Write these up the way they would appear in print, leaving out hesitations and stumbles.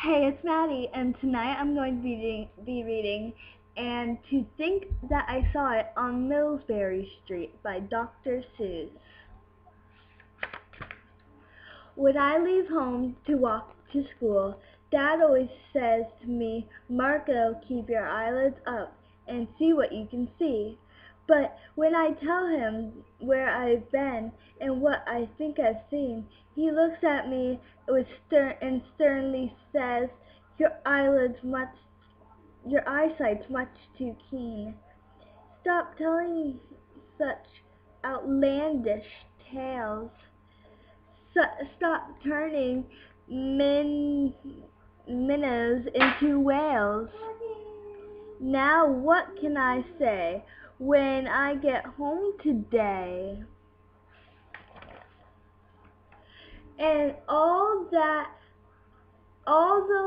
Hey, it's Maddie, and tonight I'm going to be reading And to Think That I Saw It on Mulberry Street by Dr. Seuss. When I leave home to walk to school, Dad always says to me, "Marco, keep your eyelids up and see what you can see." But when I tell him where I've been and what I think I've seen, he looks at me with sternly says, Your eyesight's much too keen. Stop telling such outlandish tales. Stop turning minnows into whales. Now what can I say when I get home today? And all the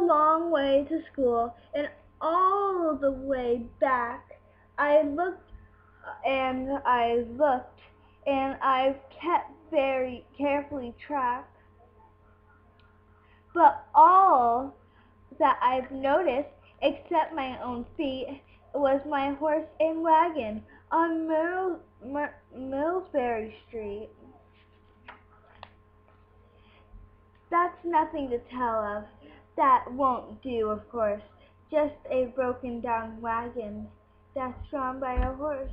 long way to school and all the way back, I looked and I've kept very carefully track. But all that I've noticed, except my own feet, was my horse and wagon on Mulberry Street. That's nothing to tell of. That won't do, of course. Just a broken down wagon that's drawn by a horse.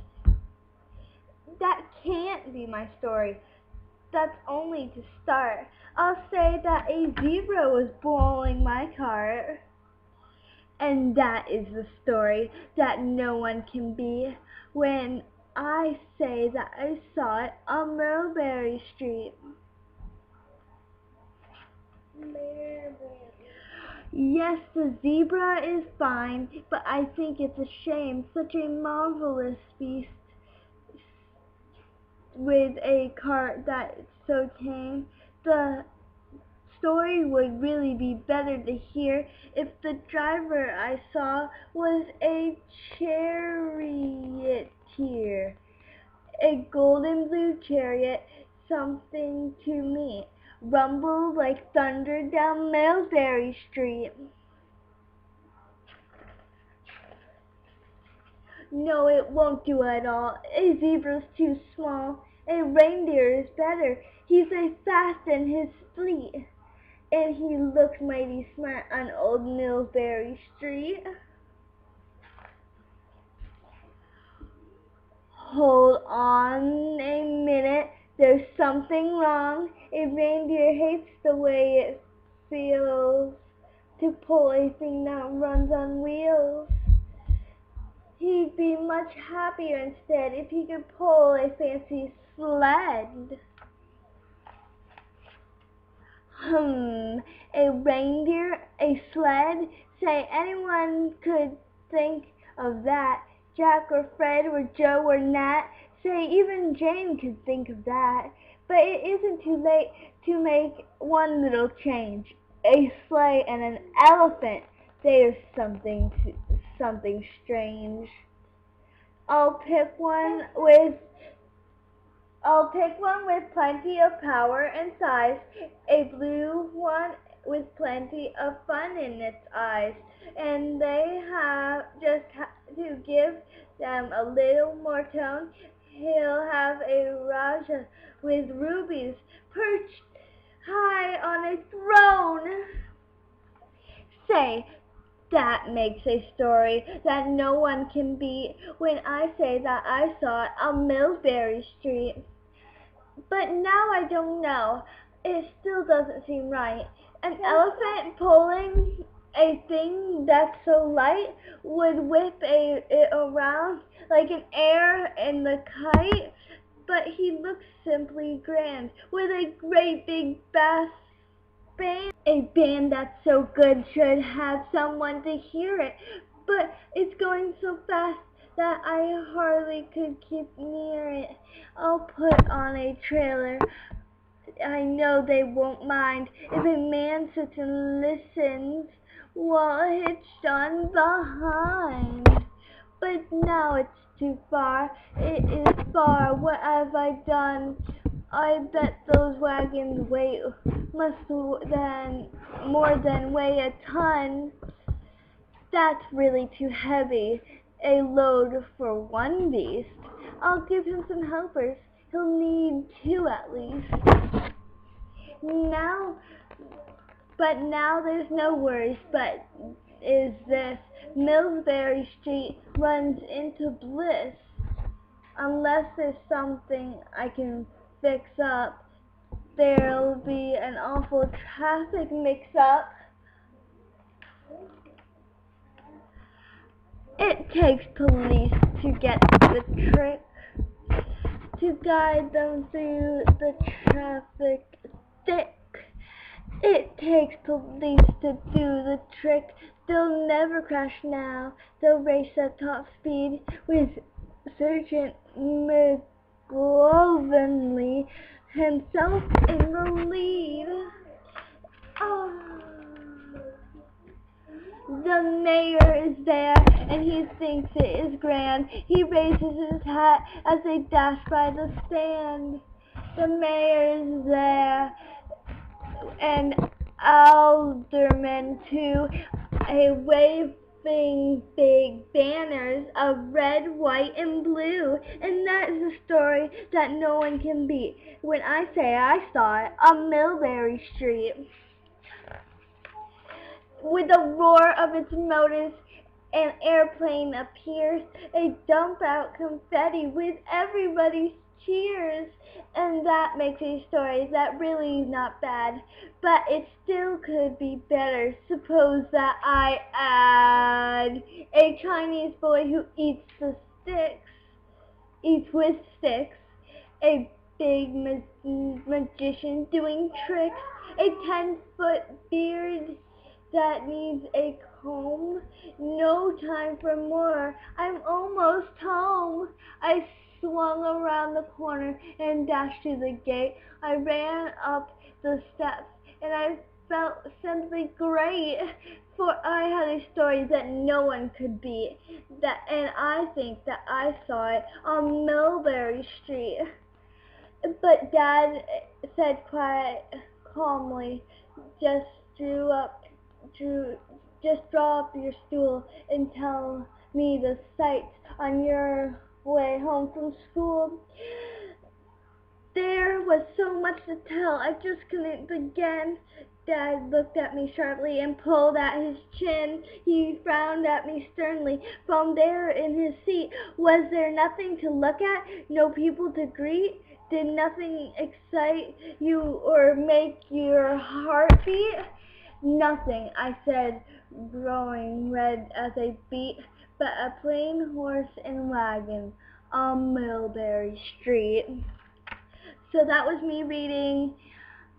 That can't be my story. That's only to start. I'll say that a zebra was pulling my cart. And that is the story that no one can be when I say that I saw it on Mulberry Street. Yes, the zebra is fine, but I think it's a shame such a marvelous beast with a cart that's so tame. The story would really be better to hear if the driver I saw was a charioteer, a golden blue chariot, something to me, rumbled like thunder down Mulberry Street. No, it won't do at all. A zebra's too small. A reindeer is better. He's as fast and his fleet. And he looked mighty smart on old Mulberry Street. Hold on a minute, there's something wrong. A reindeer hates the way it feels to pull a thing that runs on wheels. He'd be much happier instead if he could pull a fancy sled. A reindeer, a sled? Say, anyone could think of that. Jack or Fred or Joe or Nat. Say, even Jane could think of that. But it isn't too late to make one little change. A sleigh and an elephant. There's something strange. I'll pick one with plenty of power and size, a blue one with plenty of fun in its eyes, and they just have to give them a little more tone. He'll have a Raja with rubies perched high on a throne. Say, that makes a story that no one can beat when I say that I saw it on Mulberry Street. But now I don't know. It still doesn't seem right. An elephant pulling a thing that's so light would whip it around like an air in the kite. But he looks simply grand with a great big bass band. A band that's so good should have someone to hear it. But it's going so fast that I hardly could keep near it. I'll put on a trailer. I know they won't mind if a man sits and listens while hitched on behind. But now it's too far. It is far. What have I done? I bet those wagons wait must then more than weigh a ton. That's really too heavy a load for one beast. I'll give him some helpers. He'll need two at least. Now, but now there's no worries, but is this Mulberry Street runs into bliss. Unless there's something I can fix up, there'll be an awful traffic mix-up. It takes police to get the trick, to guide them through the traffic thick. It takes police to do the trick. They'll never crash now. They'll race at top speed with Sergeant McGlovenly himself in the lead. Oh. The mayor is there, and he thinks it is grand. He raises his hat as they dash by the stand. The mayor is there, and aldermen too, waving big banners of red, white, and blue. And that is a story that no one can beat. When I say I saw it on Mulberry Street. With the roar of its motors, an airplane appears. They dump out confetti with everybody's cheers. And that makes a story that really is not bad. But it still could be better. Suppose that I add a Chinese boy who eats with sticks, a big magician doing tricks, a 10-foot beard that needs a comb. No time for more. I'm almost home. I swung around the corner and dashed to the gate. I ran up the steps and I felt simply great, for I had a story that no one could beat. And I think that I saw it on Mulberry Street. But Dad said quite calmly, just draw up your stool and tell me the sights on your way home from school. There was so much to tell, I just couldn't begin. Dad looked at me sharply and pulled at his chin. He frowned at me sternly from there in his seat. Was there nothing to look at? No people to greet? Did nothing excite you or make your heart beat? Nothing, I said, growing red as a beet, but a plain horse and wagon on Mulberry Street. So that was me reading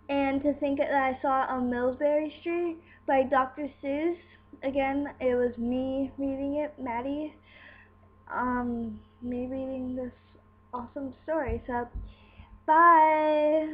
And to Think That I Saw It on Mulberry Street by Dr. Seuss. Again, it was me reading it, Maddie, me reading this awesome story. So, bye!